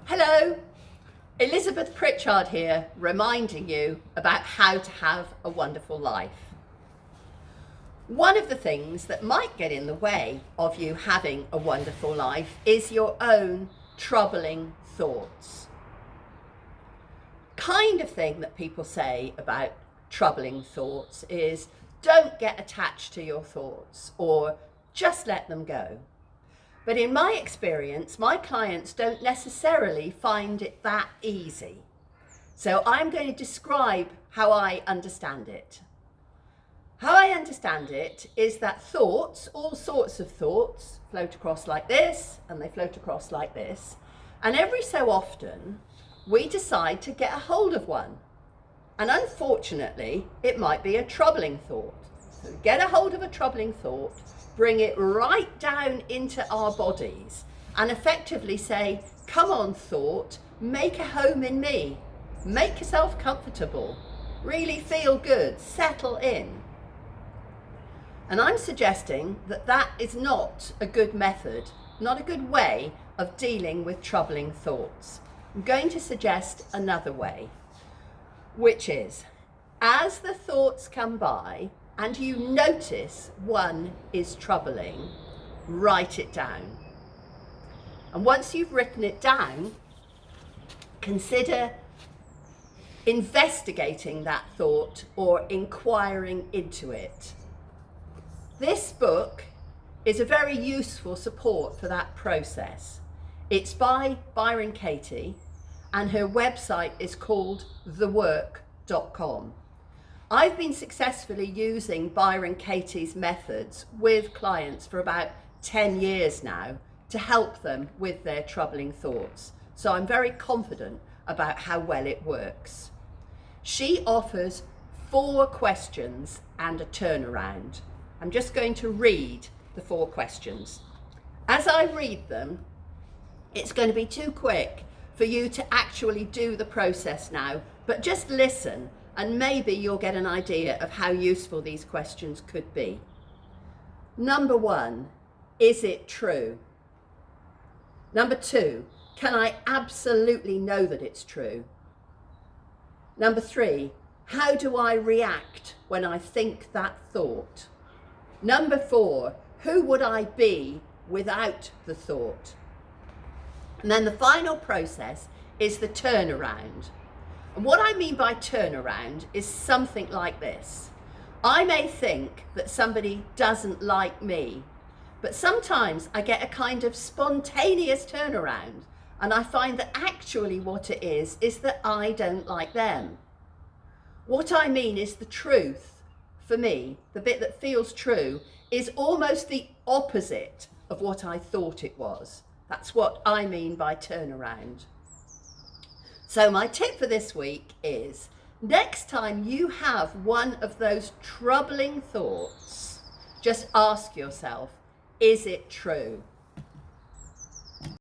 Hello, Elizabeth Pritchard here, reminding you about how to have a wonderful life. One of the things that might get in the way of you having a wonderful life is your own troubling thoughts. Kind of thing that people say about troubling thoughts is don't get attached to your thoughts or just let them go. But in my experience, my clients don't necessarily find it that easy. So I'm going to describe how I understand it. How I understand it is that thoughts, all sorts of thoughts, float across like this and they float across like this. And every so often, we decide to get a hold of one. And unfortunately, it might be a troubling thought. So get a hold of a troubling thought, bring it right down into our bodies and effectively say, come on thought, make a home in me, make yourself comfortable, really feel good, settle in. And I'm suggesting that that is not a good method, not a good way of dealing with troubling thoughts. I'm going to suggest another way, which is, as the thoughts come by, and you notice one is troubling, write it down. And once you've written it down, consider investigating that thought or inquiring into it. This book is a very useful support for that process. It's by Byron Katie and her website is called thework.com. I've been successfully using Byron Katie's methods with clients for about 10 years now to help them with their troubling thoughts. So I'm very confident about how well it works. She offers 4 questions and a turnaround. I'm just going to read the 4 questions. As I read them, it's going to be too quick for you to actually do the process now, but just listen and maybe you'll get an idea of how useful these questions could be. Number 1, is it true? Number 2, can I absolutely know that it's true? Number 3, how do I react when I think that thought? Number 4, who would I be without the thought? And then the final process is the turnaround. And what I mean by turnaround is something like this. I may think that somebody doesn't like me, but sometimes I get a kind of spontaneous turnaround and I find that actually what it is that I don't like them. What I mean is the truth, for me, the bit that feels true, is almost the opposite of what I thought it was. That's what I mean by turnaround. So my tip for this week is, next time you have one of those troubling thoughts, just ask yourself, is it true?